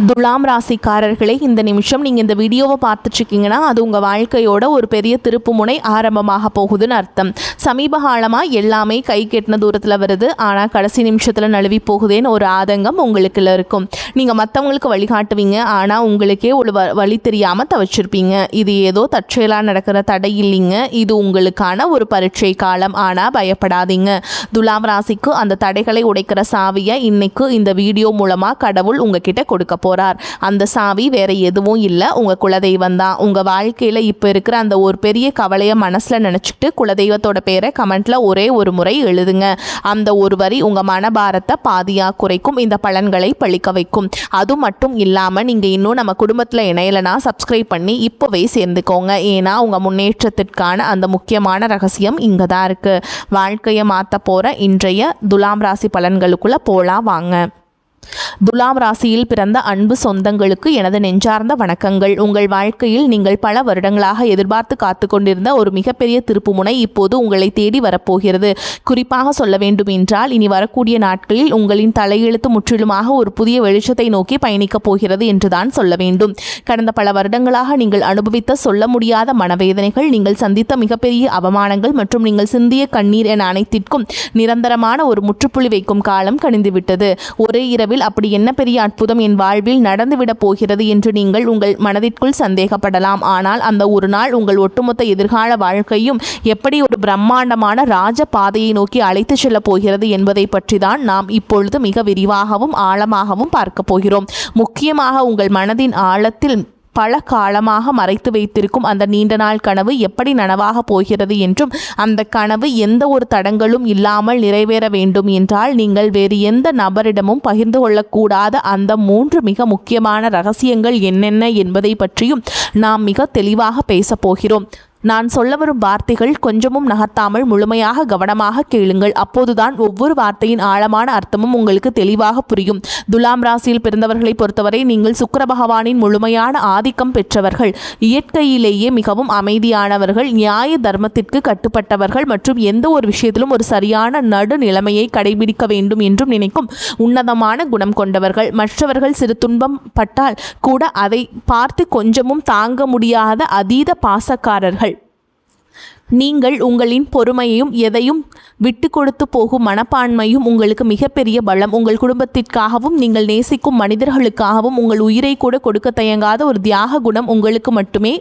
துலாம் ராசிக்காரர்களே, இந்த நிமிஷம் நீங்கள் இந்த வீடியோவை பார்த்துட்ருக்கீங்கன்னா அது உங்கள் வாழ்க்கையோட ஒரு பெரிய திருப்புமுனை ஆரம்பமாக போகுதுன்னு அர்த்தம். சமீப காலமாக எல்லாமே கை கெட்டின தூரத்தில் வருது, ஆனால் கடைசி நிமிஷத்தில் நழுவி போகுதேன்னு ஒரு ஆதங்கம் உங்களுக்குள்ள இருக்கும். நீங்கள் மற்றவங்களுக்கு வழிகாட்டுவீங்க, ஆனால் உங்களுக்கே ஒரு வழி தெரியாமல் தவிச்சிருப்பீங்க. இது ஏதோ தற்செயலாக நடக்கிற தடை இல்லைங்க, இது உங்களுக்கான ஒரு பரீட்சை காலம். ஆனால் பயப்படாதீங்க, துலாம் ராசிக்கு அந்த தடைகளை உடைக்கிற சாவியை இன்னைக்கு இந்த வீடியோ மூலமாக கடவுள் உங்ககிட்ட கொடுக்க போறார். அந்த சாவி வேற எதுவும் இல்லை, உங்க குலதெய்வம் தான். உங்க வாழ்க்கையில இப்ப இருக்கிற அந்த ஒரு பெரிய கவலைய மனசுல நினைச்சிட்டு குலதெய்வத்தோட பேரை கமெண்ட்ல ஒரே ஒரு முறை எழுதுங்க. அந்த ஒரு வரி உங்க மனபாரத்தை பாதியா குறைக்கும், இந்த பலன்களை பழிக்க வைக்கும். அது மட்டும் இல்லாம நீங்க இன்னும் நம்ம குடும்பத்துல இணையலனா சப்ஸ்கிரைப் பண்ணி இப்பவே சேர்ந்துக்கோங்க. ஏன்னா உங்க முன்னேற்றத்திற்கான அந்த முக்கியமான ரகசியம் இங்க தான் இருக்கு. வாழ்க்கையை மாத்த போற இன்றைய துலாம் ராசி பலன்களுக்குள்ள போலாம் வாங்க. துலாம் ராசியில் பிறந்த அன்பு சொந்தங்களுக்கு எனது நெஞ்சார்ந்த வணக்கங்கள். உங்கள் வாழ்க்கையில் நீங்கள் பல வருடங்களாக எதிர்பார்த்து காத்து கொண்டிருந்த ஒரு மிகப்பெரிய திருப்புமுனை இப்போது உங்களை தேடி வரப்போகிறது. குறிப்பாக சொல்ல வேண்டும் என்றால், இனி வரக்கூடிய நாட்களில் உங்களின் தலையெழுத்து முற்றிலுமாக ஒரு புதிய வெளிச்சத்தை நோக்கி பயணிக்கப் போகிறது என்றுதான் சொல்ல வேண்டும். கடந்த பல வருடங்களாக நீங்கள் அனுபவித்த சொல்ல முடியாத மனவேதனைகள், நீங்கள் சந்தித்த மிகப்பெரிய அவமானங்கள் மற்றும் நீங்கள் சிந்திய கண்ணீர் என அனைத்திற்கும் நிரந்தரமான ஒரு முற்றுப்புள்ளி வைக்கும் காலம் கணிந்துவிட்டது. ஒரே இரவில் அப்படி என்ன பெரிய அற்புதம் என் வாழ்வில் நடந்துவிடப் போகிறது என்று நீங்கள் உங்கள் மனதிற்குள் சந்தேகப்படலாம். ஆனால் அந்த ஒரு நாள் உங்கள் ஒட்டுமொத்த எதிர்கால வாழ்க்கையும் எப்படி ஒரு பிரம்மாண்டமான ராஜ பாதையை நோக்கி அழைத்து செல்ல போகிறது என்பதை பற்றி தான் நாம் இப்பொழுது மிக விரிவாகவும் ஆழமாகவும் பார்க்க போகிறோம். முக்கியமாக உங்கள் மனதின் ஆழத்தில் பல காலமாக மறைத்து வைத்திருக்கும் அந்த நீண்ட நாள் கனவு எப்படி நனவாக போகிறது என்றும், அந்த கனவு எந்த ஒரு தடங்களும் இல்லாமல் நிறைவேற வேண்டும் என்றால் நீங்கள் வேறு எந்த நபரிடமும் பகிர்ந்து கொள்ளக்கூடாத அந்த 3 மிக முக்கியமான ரகசியங்கள் என்னென்ன என்பதை பற்றியும் நாம் மிக தெளிவாக பேசப் போகிறோம். நான் சொல்ல வரும் வார்த்தைகள் கொஞ்சமும் நகர்த்தாமல் முழுமையாக கவனமாக கேளுங்கள். அப்போதுதான் ஒவ்வொரு வார்த்தையின் ஆழமான அர்த்தமும் உங்களுக்கு தெளிவாக புரியும். துலாம் ராசியில் பிறந்தவர்களை பொறுத்தவரை நீங்கள் சுக்கிர பகவானின் முழுமையான ஆதிக்கம் பெற்றவர்கள். இயற்கையிலேயே மிகவும் அமைதியானவர்கள், நியாய தர்மத்திற்கு கட்டுப்பட்டவர்கள் மற்றும் எந்த ஒரு விஷயத்திலும் ஒரு சரியான நடுநிலைமையை கடைபிடிக்க வேண்டும் என்றும் நினைக்கும் உன்னதமான குணம் கொண்டவர்கள். மற்றவர்கள் சிறு துன்பம் பட்டால் கூட அதை பார்த்து கொஞ்சமும் தாங்க முடியாத அதீத பாசக்காரர்கள். நீங்கள் உங்களின் பொறுமையையும் எதையும் விட்டு கொடுத்து போகும் மனப்பான்மையும் உங்களுக்கு மிகப்பெரிய பலம். உங்கள் குடும்பத்திற்காகவும் நீங்கள் நேசிக்கும் மனிதர்களுக்காகவும் உங்கள் உயிரை கூட கொடுக்க தயங்காத ஒரு தியாக குணம் உங்களுக்கு மட்டுமே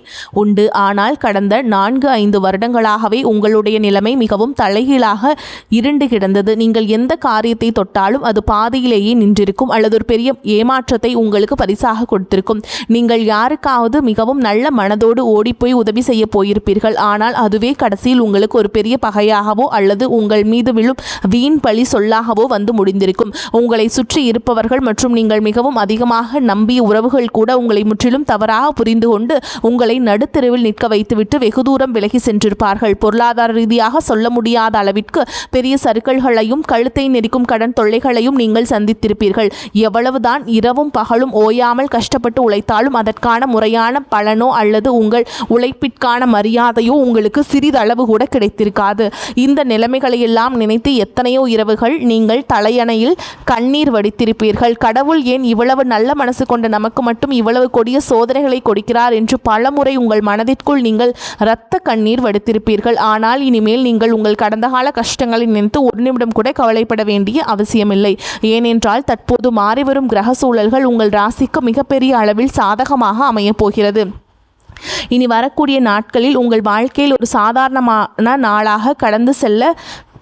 உண்டு. ஆனால் கடந்த 4-5 வருடங்களாகவே உங்களுடைய நிலைமை மிகவும் தலைகீழாக இருண்டு கிடந்தது. நீங்கள் எந்த காரியத்தை தொட்டாலும் அது பாதியிலேயே நின்றிருக்கும் அல்லது ஒரு பெரிய ஏமாற்றத்தை உங்களுக்கு பரிசாக கொடுத்திருக்கும். நீங்கள் யாருக்காவது மிகவும் நல்ல மனதோடு ஓடிப்போய் உதவி செய்ய போயிருப்பீர்கள், ஆனால் அதுவே கடைசியில் உங்களுக்கு ஒரு பெரிய பகையாகவோ அல்லது உங்கள் மீது விழும் வீண் பழி சொல்லாகவோ வந்து முடிந்திருக்கும். உங்களை சுற்றி இருப்பவர்கள் மற்றும் நீங்கள் மிகவும் அதிகமாக நம்பிய உறவுகள் கூட உங்களை முற்றிலும் தவறாக புரிந்து கொண்டு உங்களை நடுத்தெருவில் நிற்க வைத்துவிட்டு வெகு தூரம் விலகி சென்றிருப்பார்கள். பொருளாதார ரீதியாக சொல்ல முடியாத அளவிற்கு பெரிய சறுக்கல்களையும் கழுத்தை நெரிக்கும் கடன் தொல்லைகளையும் நீங்கள் சந்தித்திருப்பீர்கள். எவ்வளவுதான் இரவும் பகலும் ஓயாமல் கஷ்டப்பட்டு உழைத்தாலும் அதற்கான முறையான பலனோ அல்லது உங்கள் உழைப்பிற்கான மரியாதையோ உங்களுக்கு சிறிதளவு கூட கிடைத்திருக்காது. இந்த நிலைமைகளை எல்லாம் நினைத்து எத்தனையோ இரவுகள் நீங்கள் தலையணையில் கண்ணீர் வடித்திருப்பீர்கள். கடவுள் ஏன் இவ்வளவு நல்ல மனசு கொண்ட நமக்கு மட்டும் இவ்வளவு கொடிய சோதனைகளை கொடுக்கிறார் என்று பலமுறை உங்கள் மனதிற்குள் நீங்கள் இரத்த கண்ணீர் வடித்திருப்பீர்கள். ஆனால் இனிமேல் நீங்கள் உங்கள் கடந்த கால கஷ்டங்களை நினைத்து ஒரு நிமிடம் கூட கவலைப்பட வேண்டிய அவசியமில்லை. ஏனென்றால் தற்போது மாறிவரும் கிரக சூழல்கள் உங்கள் ராசிக்கு மிகப்பெரிய அளவில் சாதகமாக அமையப் போகிறது. இனி வரக்கூடிய நாட்களில் உங்கள் வாழ்க்கையில் ஒரு சாதாரணமான நாளாக கடந்து செல்ல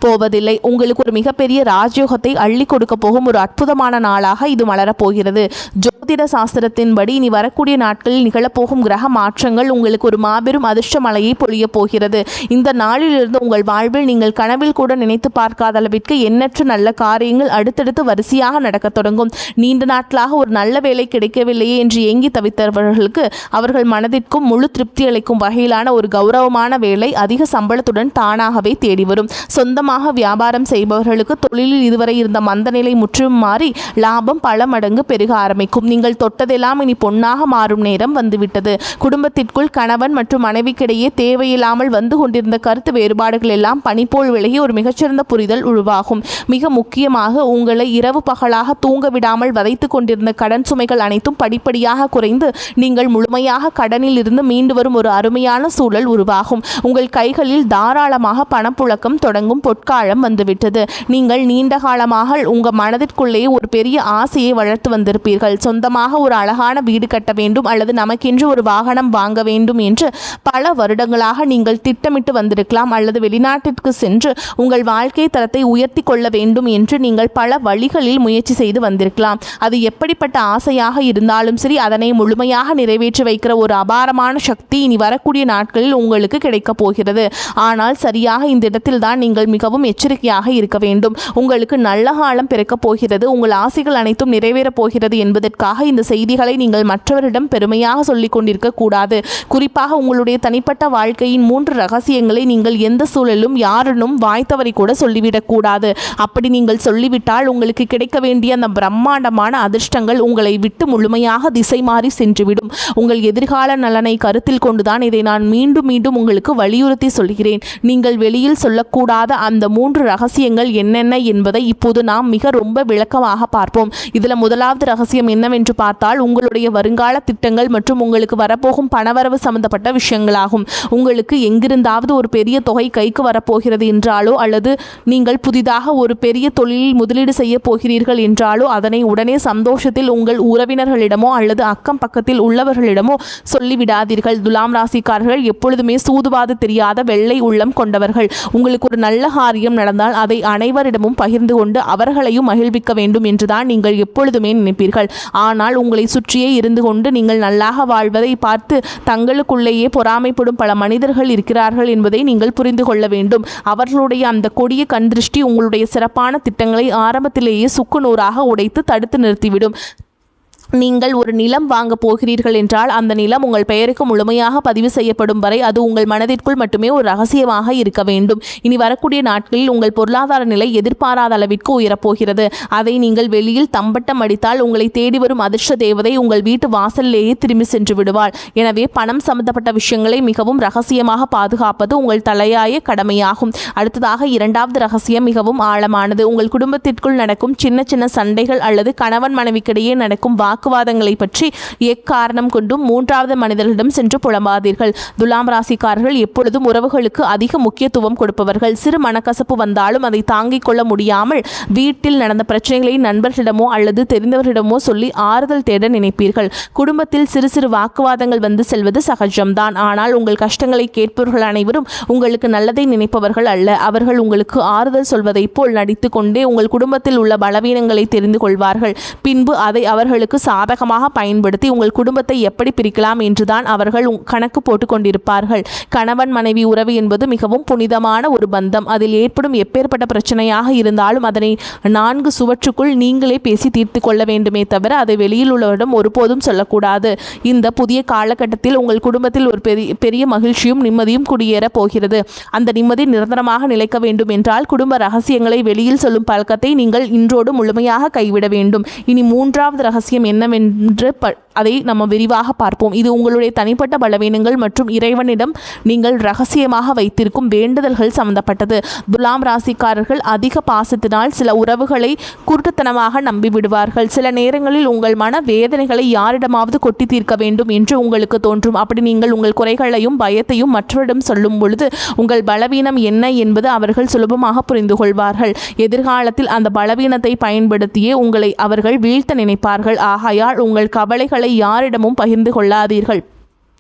போவதில்லை. உங்களுக்கு ஒரு மிகப்பெரிய ராஜயோகத்தை அள்ளி கொடுக்க போகும் ஒரு அற்புதமான நாளாக இது மலரப்போகிறது. ஜோதிட சாஸ்திரத்தின்படி இனி வரக்கூடிய நாட்களில் நிகழப்போகும் கிரக மாற்றங்கள் உங்களுக்கு ஒரு மாபெரும் அதிர்ஷ்ட மழையை பொழிய போகிறது. இந்த நாளிலிருந்து உங்கள் வாழ்வில் நீங்கள் கனவில் கூட நினைத்து பார்க்காத அளவிற்கு எண்ணற்ற நல்ல காரியங்கள் அடுத்தடுத்து வரிசையாக நடக்க தொடங்கும். நீண்ட நாட்களாக ஒரு நல்ல வேலை கிடைக்கவில்லையே என்று ஏங்கி தவித்தவர்களுக்கு அவர்கள் மனதிற்கும் முழு திருப்தி அளிக்கும் வகையிலான ஒரு கௌரவமான வேலை அதிக சம்பளத்துடன் தானாகவே தேடி வரும். சொந்தமாக வியாபாரம் செய்பவர்களுக்கு தொழிலில் இதுவரை இருந்த மந்த நிலை முற்றும் மாறி லாபம் பல மடங்கு பெருக ஆரம்பிக்கும். நீங்கள் தொட்டதெல்லாம் இனி பொன்னாக மாறும் நேரம் வந்துவிட்டது. குடும்பத்திற்குள் கணவன் மற்றும் மனைவிக்கிடையே தேவையில்லாமல் வந்து கொண்டிருந்த கருத்து வேறுபாடுகள் எல்லாம் பனிப்போல் விலகி ஒரு மிகச்சிறந்த புரிதல் உருவாகும். மிக முக்கியமாக உங்களை இரவு பகலாக தூங்க விடாமல் வதைத்து கொண்டிருந்த கடன் சுமைகள் அனைத்தும் படிப்படியாக குறைந்து நீங்கள் முழுமையாக கடனில் இருந்து மீண்டு வரும் ஒரு அருமையான சூழல் உருவாகும். உங்கள் கைகளில் தாராளமாக பணப்புழக்கம் தொடங்கும் பொற்காலம் வந்துவிட்டது. நீங்கள் நீண்ட காலமாக உங்கள் மனதிற்குள்ளேயே ஒரு பெரிய ஆசையை வளர்த்து வந்திருப்பீர்கள். சொந்தமாக ஒரு அழகான வீடு கட்ட வேண்டும் அல்லது நமக்கென்று ஒரு வாகனம் வாங்க வேண்டும் என்று பல வருடங்களாக நீங்கள் திட்டமிட்டு வந்திருக்கலாம். அல்லது வெளிநாட்டிற்கு சென்று உங்கள் வாழ்க்கை தரத்தை உயர்த்தி கொள்ள வேண்டும் என்று நீங்கள் பல வழிகளில் முயற்சி செய்து வந்திருக்கலாம். அது எப்படிப்பட்ட ஆசையாக இருந்தாலும் சரி, அதனை முழுமையாக நிறைவேற்றி வைக்கிற ஒரு அபாரமான சக்தி இனி வரக்கூடிய நாட்களில் உங்களுக்கு கிடைக்கப் போகிறது. ஆனால் சரியாக இந்த இடத்தில் தான் நீங்கள் மிகவும் எச்சரிக்கையாக இருக்க வேண்டும். உங்களுக்கு நல்ல காலம் பிறக்கப் போகிறது, உங்கள் ஆசைகள் அனைத்தும் நிறைவேறப் போகிறது என்பதற்காக இந்த செய்திகளை நீங்கள் மற்றவரிடம் பெருமையாக சொல்லிக் கொண்டிருக்க கூடாது. குறிப்பாக உங்களுடைய தனிப்பட்ட வாழ்க்கையின் 3 ரகசியங்களை நீங்கள் எந்த சூழலும் யாரிடம் வாய்த்தவரை கூட சொல்லிவிடக் கூடாது. அப்படி நீங்கள் சொல்லிவிட்டால் உங்களுக்கு கிடைக்க வேண்டிய அந்த பிரம்மாண்டமான அதிர்ஷ்டங்கள் உங்களை விட்டு முழுமையாக திசை மாறி சென்றுவிடும். உங்கள் எதிர்கால நலனை கருத்தில் கொண்டுதான் இதை நான் மீண்டும் மீண்டும் உங்களுக்கு வலியுறுத்தி சொல்கிறேன். நீங்கள் வெளியில் சொல்லக்கூடாத அந்த 3 ரகசியங்கள் என்னென்ன என்பதை இப்போது நாம் மிக ரொம்ப விளக்கமாக பார்ப்போம். இதில் முதலாவது ரகசியம் என்னவென்று பார்த்தால், உங்களுடைய வருங்கால திட்டங்கள் மற்றும் உங்களுக்கு வரப்போகும் பணவரவு சம்பந்தப்பட்ட விஷயங்களாகும். உங்களுக்கு எங்கிருந்தாவது ஒரு பெரிய தொகை கைக்கு வரப்போகிறது என்றாலோ அல்லது நீங்கள் புதிதாக ஒரு பெரிய தொழிலில் முதலீடு செய்ய போகிறீர்கள் என்றாலோ அதனை உடனே சந்தோஷத்தில் உங்கள் உறவினர்களிடமோ அல்லது அக்கம் பக்கத்தில் உள்ளவர்களிடமோ சொல்லிவிடாதீர்கள். துலாம் ராசிக்காரர்கள் எப்பொழுதுமே சூதுவாது தெரியாத வெள்ளை உள்ளம் கொண்டவர்கள். உங்களுக்கு ஒரு நல்ல காரியம் நடந்தால் அதை அனைவரிடமும் பகிர்ந்து கொண்டு அவர்களையும் மகிழ்விக்க வேண்டும் என்றுதான் நீங்கள் எப்பொழுதுமே நினைப்பீர்கள். ஆனால் உங்களை சுற்றியே இருந்து கொண்டு நீங்கள் நல்லாக வாழ்வதை பார்த்து தங்களுக்குள்ளேயே பொறாமைப்படும் பல மனிதர்கள் இருக்கிறார்கள் என்பதை நீங்கள் புரிந்து கொள்ள வேண்டும். அவர்களுடைய அந்த கொடிய கண்திருஷ்டி உங்களுடைய சிறப்பான திட்டங்களை ஆரம்பத்திலேயே சுக்குநூறாக உடைத்து தடுத்து நிறுத்திவிடும். நீங்கள் ஒரு நிலம் வாங்க போகிறீர்கள் என்றால் அந்த நிலம் உங்கள் பெயருக்கு முழுமையாக பதிவு செய்யப்படும் வரை அது உங்கள் மனதிற்குள் மட்டுமே ஒரு ரகசியமாக இருக்க வேண்டும். இனி வரக்கூடிய நாட்களில் உங்கள் பொருளாதார நிலை எதிர்பாராத அளவிற்கு உயரப்போகிறது. அதை நீங்கள் வெளியில் தம்பட்டம் அடித்தால் உங்களை தேடி வரும் அதிர்ஷ்ட தேவதை உங்கள் வீட்டு வாசலிலேயே திரும்பி சென்று விடுவாள். எனவே பணம் சம்பந்தப்பட்ட விஷயங்களை மிகவும் ரகசியமாக பாதுகாப்பது உங்கள் தலையாய கடமையாகும். அடுத்ததாக இரண்டாவது ரகசியம் மிகவும் ஆழமானது. உங்கள் குடும்பத்திற்குள் நடக்கும் சின்ன சின்ன சண்டைகள் அல்லது கணவன் மனைவிக்கிடையே நடக்கும் வாக்குவாதங்களை பற்றி எக்காரணம் கொண்டும் 3வது மனிதர்களிடம் சென்று புலம்பாதீர்கள். துலாம் ராசிக்காரர்கள் எப்பொழுதும் உறவுகளுக்கு அதிக முக்கியத்துவம் கொடுப்பவர்கள். சிறு மனக்கசப்பு வந்தாலும் அதை தாங்கிக் கொள்ள முடியாமல் வீட்டில் நடந்த பிரச்சனைகளை நண்பர்களிடமோ அல்லது தெரிந்தவர்களிடமோ சொல்லி ஆறுதல் தேட நினைப்பீர்கள். குடும்பத்தில் சிறு சிறு வாக்குவாதங்கள் வந்து செல்வது சகஜம்தான். ஆனால் உங்கள் கஷ்டங்களை கேட்பவர்கள் அனைவரும் உங்களுக்கு நல்லதை நினைப்பவர்கள் அல்ல. அவர்கள் உங்களுக்கு ஆறுதல் சொல்வதைப் போல் நடித்து கொண்டே உங்கள் குடும்பத்தில் உள்ள பலவீனங்களை தெரிந்து கொள்வார்கள். பின்பு அதை அவர்களுக்கு சாதகமாக பயன்படுத்தி உங்கள் குடும்பத்தை எப்படி பிரிக்கலாம் என்றுதான் அவர்கள் கணக்கு போட்டு கொண்டிருப்பார்கள். கணவன் மனைவி உறவு என்பது மிகவும் புனிதமான ஒரு பந்தம். அதில் ஏற்படும் எப்பேற்பட்ட பிரச்சனையாக இருந்தாலும் அதனை 4 சுவற்றுக்குள் நீங்களே பேசி தீர்த்து கொள்ள வேண்டுமே தவிர அதை வெளியில் உள்ளவரிடம் ஒருபோதும் சொல்லக்கூடாது. இந்த புதிய காலகட்டத்தில் உங்கள் குடும்பத்தில் ஒரு பெரிய மகிழ்ச்சியும் நிம்மதியும் குடியேற போகிறது. அந்த நிம்மதி நிரந்தரமாக நிலைக்க வேண்டும் என்றால் குடும்ப ரகசியங்களை வெளியில் சொல்லும் பழக்கத்தை நீங்கள் இன்றோடு முழுமையாக கைவிட வேண்டும். இனி 3வது ரகசியம் என்னவென்று அதை நம்ம விரிவாக பார்ப்போம். இது உங்களுடைய தனிப்பட்ட பலவீனங்கள் மற்றும் இறைவனிடம் நீங்கள் ரகசியமாக வைத்திருக்கும் வேண்டுதல்கள் சம்பந்தப்பட்டது. துலாம் ராசிக்காரர்கள் அதிக பாசத்தினால் சில உறவுகளை குருட்டுத்தனமாக நம்பிவிடுவார்கள். சில நேரங்களில் உங்கள் மன வேதனைகளை யாரிடமாவது கொட்டி தீர்க்க வேண்டும் என்று உங்களுக்கு தோன்றும். அப்படி நீங்கள் உங்கள் குறைகளையும் பயத்தையும் மற்றவரிடம் சொல்லும் பொழுது உங்கள் பலவீனம் என்ன என்பது அவர்கள் சுலபமாக புரிந்து கொள்வார்கள். எதிர்காலத்தில் அந்த பலவீனத்தை பயன்படுத்தியே உங்களை அவர்கள் வீழ்த்த நினைப்பார்கள். ஆகையால் உங்கள் கவலைகளை யாரிடமும் பகிர்ந்து கொள்ளாதீர்கள்.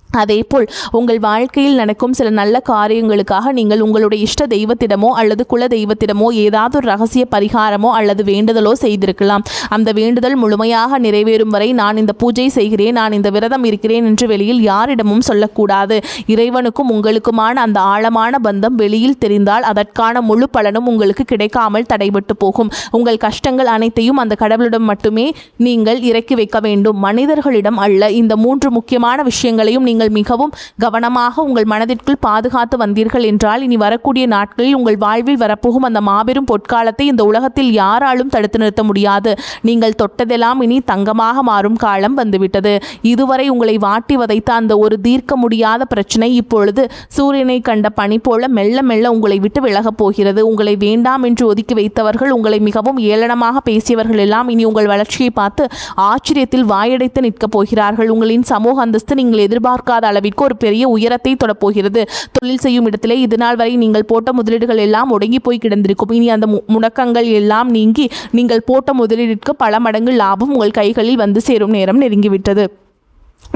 அதேபோல் உங்கள் வாழ்க்கையில் நடக்கும் சில நல்ல காரியங்களுக்காக நீங்கள் உங்களுடைய இஷ்ட தெய்வத்திடமோ அல்லது குல தெய்வத்திடமோ ஏதாவது ஒரு ரகசிய பரிகாரமோ அல்லது வேண்டுதலோ செய்திருக்கலாம். அந்த வேண்டுதல் முழுமையாக நிறைவேறும் வரை நான் இந்த பூஜை செய்கிறேன், நான் இந்த விரதம் இருக்கிறேன் என்று வெளியில் யாரிடமும் சொல்லக்கூடாது. இறைவனுக்கும் உங்களுக்குமான அந்த ஆழமான பந்தம் வெளியில் தெரிந்தால் அதற்கான முழு பலனும் உங்களுக்கு கிடைக்காமல் தடைபட்டு போகும். உங்கள் கஷ்டங்கள் அனைத்தையும் அந்த கடவுளிடம் மட்டுமே நீங்கள் இறக்கி வைக்க வேண்டும், மனிதர்களிடம் அல்ல. இந்த 3 முக்கியமான விஷயங்களையும் நீங்கள் மிகவும் கவனமாக உங்கள் மனதிற்குள் பாதுகாத்து வந்தீர்கள் என்றால் இனி வரக்கூடிய நாட்களில் உங்கள் வாழ்வில் வரப்போகும் அந்த மாபெரும் பொற்காலத்தை இந்த உலகத்தில் யாராலும் தடுத்து நிறுத்த முடியாது. நீங்கள் தொட்டதெல்லாம் இனி தங்கமாக மாறும் காலம் வந்துவிட்டது. இதுவரை உங்களை வாட்டி வதைத்த அந்த ஒரு தீர்க்க முடியாத பிரச்சனை இப்பொழுது சூரியனை கண்ட பனி போல மெல்ல மெல்ல உங்களை விட்டு விலகப் போகிறது. உங்களை வேண்டாம் என்று ஒதுக்கி வைத்தவர்கள், உங்களை மிகவும் ஏளனமாக பேசியவர்கள் எல்லாம் இனி உங்கள் வளர்ச்சியை பார்த்து ஆச்சரியத்தில் வாயடைத்து நிற்கப் போகிறார்கள். உங்களின் சமூக அந்தஸ்து நீங்கள் எதிர்பார்க்காத அளவிற்கு ஒரு பெரிய உயரத்தை தொடப்போகிறது. தொழில் செய்யும் இடத்திலே இதுநாள் வரை நீங்கள் போட்ட முதலீடுகள் எல்லாம் முடங்கி போய் கிடந்திருக்கும். இனி அந்த முடக்கங்கள் எல்லாம் நீங்கி நீங்கள் போட்ட முதலீட்டிற்கு பல மடங்கு லாபம் உங்கள் கைகளில் வந்து சேரும் நேரம் நெருங்கிவிட்டது.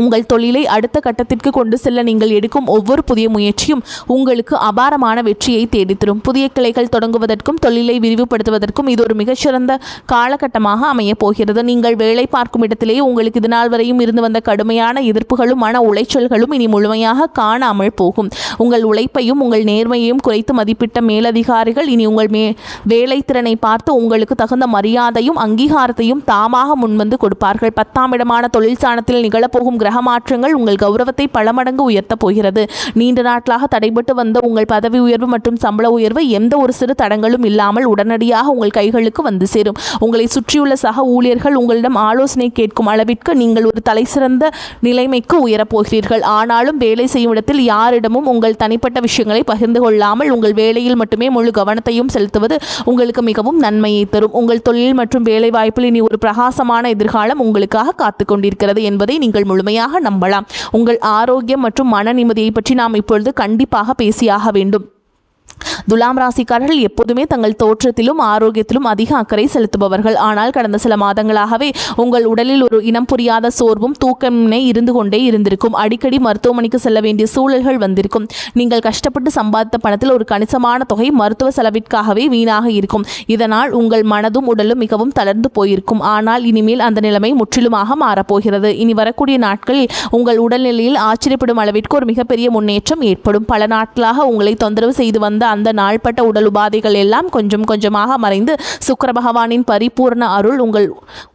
உங்கள் தொழிலை அடுத்த கட்டத்திற்கு கொண்டு செல்ல நீங்கள் எடுக்கும் ஒவ்வொரு புதிய முயற்சியும் உங்களுக்கு அபாரமான வெற்றியை தேடித்தரும். புதிய கிளைகள் தொடங்குவதற்கும் தொழிலை விரிவுபடுத்துவதற்கும் இது ஒரு மிகச்சிறந்த காலகட்டமாக அமையப் போகிறது. நீங்கள் வேலை பார்க்கும் இடத்திலேயே உங்களுக்கு இதுநாள் வரையும் இருந்து வந்த கடுமையான எதிர்ப்புகளும் மன உளைச்சல்களும் இனி முழுமையாக காணாமல் போகும். உங்கள் உழைப்பையும் உங்கள் நேர்மையையும் குறைத்து மதிப்பிட்ட மேலதிகாரிகள் இனி உங்கள் வேலை திறனை பார்த்து உங்களுக்கு தகுந்த மரியாதையும் அங்கீகாரத்தையும் தாமாக முன்வந்து கொடுப்பார்கள். 10ஆம் இடமான தொழில் ஸ்தானத்தில் நிகழப்போகும் கிரக மாற்றங்கள் உங்கள் கௌரவத்தை பல மடங்கு உயர்த்தப் போகிறது. நீண்ட நாட்களாக தடைபட்டு வந்த உங்கள் பதவி உயர்வு மற்றும் சம்பள உயர்வு எந்த ஒரு சிறு தடங்களும் இல்லாமல் உடனடியாக உங்கள் கைகளுக்கு வந்து சேரும். உங்களை சுற்றியுள்ள சக ஊழியர்கள் உங்களிடம் ஆலோசனை கேட்கும் அளவிற்கு நீங்கள் ஒரு தலைசிறந்த நிலைமைக்கு உயரப்போகிறீர்கள். ஆனாலும் வேலை செய்யும் இடத்தில் யாரிடமும் உங்கள் தனிப்பட்ட விஷயங்களை பகிர்ந்து கொள்ளாமல் உங்கள் வேலையில் மட்டுமே முழு கவனத்தையும் செலுத்துவது உங்களுக்கு மிகவும் நன்மையை தரும். உங்கள் தொழில் மற்றும் வேலை வாய்ப்பில் இனி ஒரு பிரகாசமான எதிர்காலம் உங்களுக்காக காத்து கொண்டிருக்கிறது என்பதை நீங்கள் முழுமையாக நம்பலாம். உங்கள் ஆரோக்கியம் மற்றும் மன நிம்மதியை பற்றி நாம் இப்பொழுது கண்டிப்பாக பேசியாக வேண்டும். துலாம் ராசிக்காரர்கள் எப்போதுமே தங்கள் தோற்றத்திலும் ஆரோக்கியத்திலும் அதிக அக்கறை செலுத்துபவர்கள். ஆனால் கடந்த சில மாதங்களாகவே உங்கள் உடலில் ஒரு இனம் புரியாத சோர்வும் தூக்கமின்மை இருந்து கொண்டே இருந்திருக்கும். அடிக்கடி மருத்துவமனைக்கு செல்ல வேண்டிய சூழல்கள் வந்திருக்கும். நீங்கள் கஷ்டப்பட்டு சம்பாதித்த பணத்தில் ஒரு கணிசமான தொகை மருத்துவ செலவிற்காகவே வீணாக இருக்கும். இதனால் உங்கள் மனதும் உடலும் மிகவும் தளர்ந்து போயிருக்கும். ஆனால் இனிமேல் அந்த நிலைமை முற்றிலுமாக மாறப்போகிறது. இனி வரக்கூடிய நாட்களில் உங்கள் உடல்நிலையில் ஆச்சரியப்படும் அளவிற்கு ஒரு மிகப்பெரிய முன்னேற்றம் ஏற்படும். பல நாட்களாக உங்களை தொந்தரவு செய்து வந்த அந்த நாள்பட்ட உடல் உபாதைகள் எல்லாம் கொஞ்சம் கொஞ்சமாக மறைந்து சுக்கிர பகவானின் பரிபூர்ண அருள் உங்கள்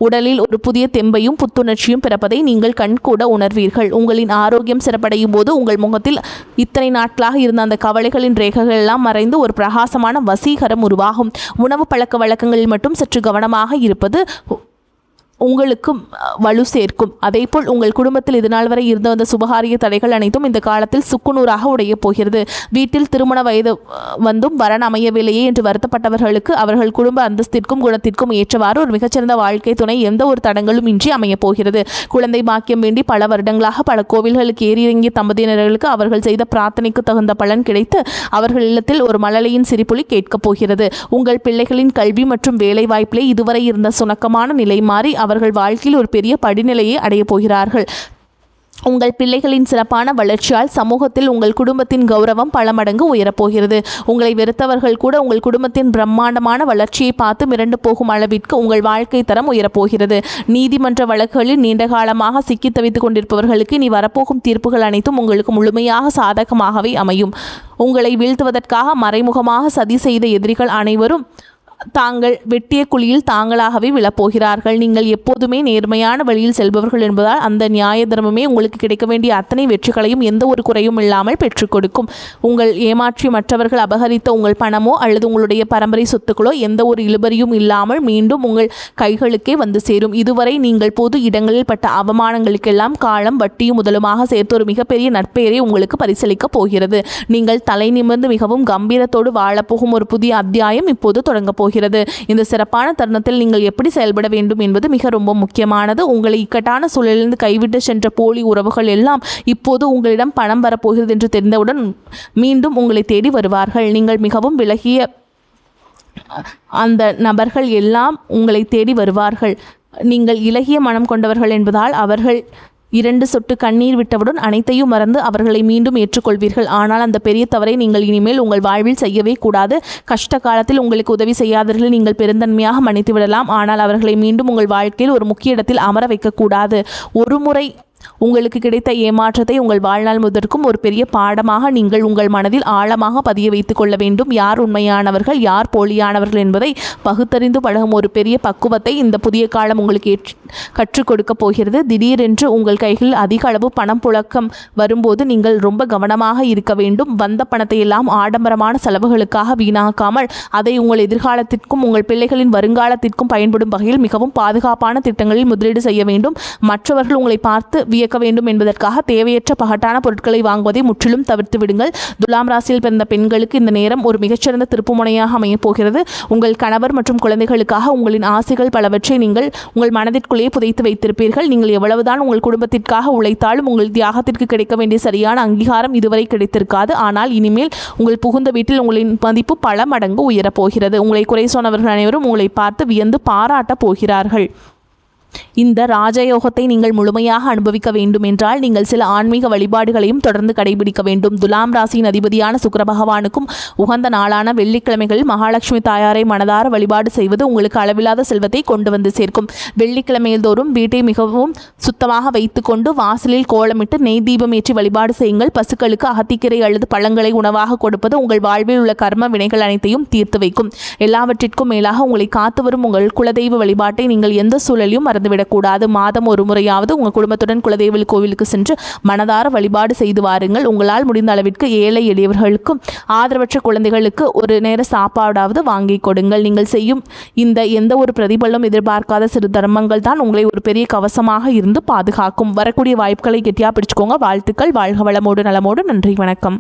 உடலில் ஒரு புதிய தெம்பையும் புத்துணர்ச்சியும் பிறப்பதை நீங்கள் கண்கூட உணர்வீர்கள். உங்களின் ஆரோக்கியம் சிறப்படையும் போது உங்கள் முகத்தில் இத்தனை நாட்களாக இருந்த அந்த கவலைகளின் ரேகைகள் எல்லாம் மறைந்து ஒரு பிரகாசமான வசீகரம் உருவாகும். உணவு பழக்க வழக்கங்களில் மட்டும் சற்று கவனமாக இருப்பது உங்களுக்கும் வலு சேர்க்கும். அதேபோல் உங்கள் குடும்பத்தில் இதுநாள் வரை இருந்த வந்த சுபகாரிய தடைகள் அனைத்தும் இந்த காலத்தில் சுக்குநூறாக உடைய போகிறது. வீட்டில் திருமண வயது வந்தும் வரன் அமையவில்லையே என்று வருத்தப்பட்டவர்களுக்கு அவர்கள் குடும்ப அந்தஸ்திற்கும் குணத்திற்கும் ஏற்றவாறு ஒரு மிகச்சிறந்த வாழ்க்கை துணை எந்த ஒரு தடங்களும் இன்றி அமையப் போகிறது. குழந்தை பாக்கியம் வேண்டி பல வருடங்களாக பல கோவில்களுக்கு ஏறியிறங்கிய தம்பதியினர்களுக்கு அவர்கள் செய்த பிரார்த்தனைக்கு தகுந்த பலன் கிடைத்து அவர்கள் இல்லத்தில் ஒரு மழலையின் சிரிப்புலி கேட்கப் போகிறது. உங்கள் பிள்ளைகளின் கல்வி மற்றும் வேலை வாய்ப்பிலே இதுவரை இருந்த சுணக்கமான நிலை மாறி அவர்கள் வாழ்க்கையில் ஒரு பெரிய படிநிலையை அடையப் போகிறார்கள். உங்கள் பிள்ளைகளின் சிறப்பான வளர்ச்சியால் சமூகத்தில் உங்கள் குடும்பத்தின் கௌரவம் பல மடங்கு உயரப்போகிறது. உங்களை வெறுத்தவர்கள் கூட உங்கள் குடும்பத்தின் பிரம்மாண்டமான வளர்ச்சியை பார்த்து மிரண்டு போகும் அளவிற்கு உங்கள் வாழ்க்கை தரம் உயரப்போகிறது. நீதிமன்ற வழக்குகளில் நீண்ட காலமாக சிக்கி தவித்துக் கொண்டிருப்பவர்களுக்கு இனி வரப்போகும் தீர்ப்புகள் அனைத்தும் உங்களுக்கு முழுமையாக சாதகமாகவே அமையும். உங்களை வீழ்த்துவதற்காக மறைமுகமாக சதி செய்த எதிரிகள் அனைவரும் தாங்கள் வெட்டிய குழியில் தாங்களாகவே விழப்போகிறார்கள். நீங்கள் எப்போதுமே நேர்மையான வழியில் செல்பவர்கள் என்பதால் அந்த நியாய தர்மமே உங்களுக்கு கிடைக்க வேண்டிய அத்தனை வெற்றிகளையும் எந்த ஒரு குறையும் இல்லாமல் பெற்றுக் கொடுக்கும். உங்கள் ஏமாற்றி மற்றவர்கள் அபகரித்த உங்கள் பணமோ அல்லது உங்களுடைய பரம்பரை சொத்துக்களோ எந்த ஒரு இழுபறியும் இல்லாமல் மீண்டும் உங்கள் கைகளுக்கே வந்து சேரும். இதுவரை நீங்கள் பொது இடங்களில் பட்ட அவமானங்களுக்கெல்லாம் காலம் வட்டியும் முதலுமாக சேர்த்து ஒரு மிகப்பெரிய நற்பெயரை உங்களுக்கு பரிசளிக்கப் போகிறது. நீங்கள் தலை நிமிர்ந்து மிகவும் கம்பீரத்தோடு வாழப்போகும் ஒரு புதிய அத்தியாயம் இப்போது தொடங்கப் போகிறது. இந்த சிறப்பான தருணத்தில் நீங்கள் எப்படி செயல்பட வேண்டும் என்பது மிக ரொம்ப முக்கியமானது. உங்களை இக்கட்டான சூழலிலிருந்து கைவிட்டு சென்ற போலி உறவுகள் எல்லாம் இப்போது உங்களிடம் பணம் வரப்போகிறது என்று தெரிந்தவுடன் மீண்டும் உங்களை தேடி வருவார்கள். நீங்கள் மிகவும் விலகிய அந்த நபர்கள் எல்லாம் உங்களை தேடி வருவார்கள். நீங்கள் இலகிய மனம் கொண்டவர்கள் என்பதால் அவர்கள் 2 சொட்டு கண்ணீர் விட்டவுடன் அனைத்தையும் மறந்து அவர்களை மீண்டும் ஏற்றுக்கொள்வீர்கள். ஆனால் அந்த பெரிய தவறை நீங்கள் இனிமேல் உங்கள் வாழ்வில் செய்யவே கூடாது. கஷ்ட காலத்தில் உங்களுக்கு உதவி செய்யாதவர்களை நீங்கள் பெருந்தன்மையாக மன்னித்து விடலாம். ஆனால் அவர்களை மீண்டும் உங்கள் வாழ்க்கையில் ஒரு முக்கிய இடத்தில் அமர வைக்கக்கூடாது. ஒரு முறை உங்களுக்கு கிடைத்த ஏமாற்றத்தை உங்கள் வாழ்நாள் முதற்கும் ஒரு பெரிய பாடமாக நீங்கள் உங்கள் மனதில் ஆழமாக பதிய வைத்துக் கொள்ள வேண்டும். யார் உண்மையானவர்கள், யார் போலியானவர்கள் என்பதை பகுத்தறிந்து பழகும் ஒரு பெரிய பக்குவத்தை இந்த புதிய காலம் உங்களுக்கு கற்றுக் கொடுக்க போகிறது. திடீரென்று உங்கள் கைகளில் அதிக அளவு பணம் புழக்கம் வரும்போது நீங்கள் ரொம்ப கவனமாக இருக்க வேண்டும். வந்த பணத்தை எல்லாம் ஆடம்பரமான செலவுகளுக்காக வீணாக்காமல் அதை உங்கள் எதிர்காலத்திற்கும் உங்கள் பிள்ளைகளின் வருங்காலத்திற்கும் பயன்படும் வகையில் மிகவும் பாதுகாப்பான திட்டங்களில் முதலீடு செய்ய வேண்டும். மற்றவர்கள் உங்களை பார்த்து வியக்க வேண்டும் என்பதற்காக தேவையற்ற பகட்டான பொருட்களை வாங்குவதை முற்றிலும் தவிர்த்து விடுங்கள். துலாம் ராசியில் பிறந்த பெண்களுக்கு இந்த நேரம் ஒரு மிகச்சிறந்த திருப்புமுனையாக அமையப் போகிறது. உங்கள் கணவர் மற்றும் குழந்தைகளுக்காக உங்களின் ஆசைகள் பலவற்றை நீங்கள் உங்கள் மனதிற்குள்ளேயே புதைத்து வைத்திருப்பீர்கள். நீங்கள் எவ்வளவுதான் உங்கள் குடும்பத்திற்காக உழைத்தாலும் உங்கள் தியாகத்திற்கு கிடைக்க வேண்டிய சரியான அங்கீகாரம் இதுவரை கிடைத்திருக்காது. ஆனால் இனிமேல் உங்கள் புகுந்த வீட்டில் உங்களின் மதிப்பு பல மடங்கு உயரப்போகிறது. உங்களை குறை சொன்னவர்கள் அனைவரும் உங்களை பார்த்து வியந்து பாராட்டப் போகிறார்கள். இந்த ராஜயோகத்தை நீங்கள் முழுமையாக அனுபவிக்க வேண்டும் என்றால் நீங்கள் சில ஆன்மீக வழிபாடுகளையும் தொடர்ந்து கடைபிடிக்க வேண்டும். துலாம் ராசியின் அதிபதியான சுக்கிர பகவானுக்கும் உகந்த நாளான வெள்ளிக்கிழமைகளில் மகாலட்சுமி தாயாரை மனதார வழிபாடு செய்வது உங்களுக்கு அளவில்லாத செல்வத்தை கொண்டு வந்து சேர்க்கும். வெள்ளிக்கிழமையில் தோறும் வீட்டை மிகவும் சுத்தமாக வைத்துக்கொண்டு வாசலில் கோலமிட்டு நெய் தீபம் ஏற்றி வழிபாடு செய்யுங்கள். பசுக்களுக்கு அகத்திக்கீரை அல்லது பழங்களை உணவாக கொடுப்பது உங்கள் வாழ்வில் உள்ள கர்ம வினைகள் அனைத்தையும் தீர்த்து வைக்கும். எல்லாவற்றிற்கும் மேலாக உங்களை காத்து வரும் உங்கள் குலதெய்வ வழிபாட்டை நீங்கள் எந்த சூழலையும் விடக்கூடாது. மாதம் ஒரு முறையாவது உங்கள் குடும்பத்துடன் குலதெய்வ கோவிலுக்கு சென்று மனதார வழிபாடு செய்து வாருங்கள். உங்களால் முடிந்த அளவிற்கு ஏழை எளியவர்களுக்கும் ஆதரவற்ற குழந்தைகளுக்கு ஒரு நேர சாப்பாடாவது வாங்கி கொடுங்கள். நீங்கள் செய்யும் இந்த எந்த ஒரு பிரதிபலனும் எதிர்பார்க்காத சிறு தர்மங்கள் தான் உங்களை ஒரு பெரிய கவசமாக இருந்து பாதுகாக்கும். வரக்கூடிய வாய்ப்புகளை கெட்டியா பிடிச்சுக்கோங்க. வாழ்த்துக்கள். வாழ்க வளமோடு நலமோடு. நன்றி, வணக்கம்.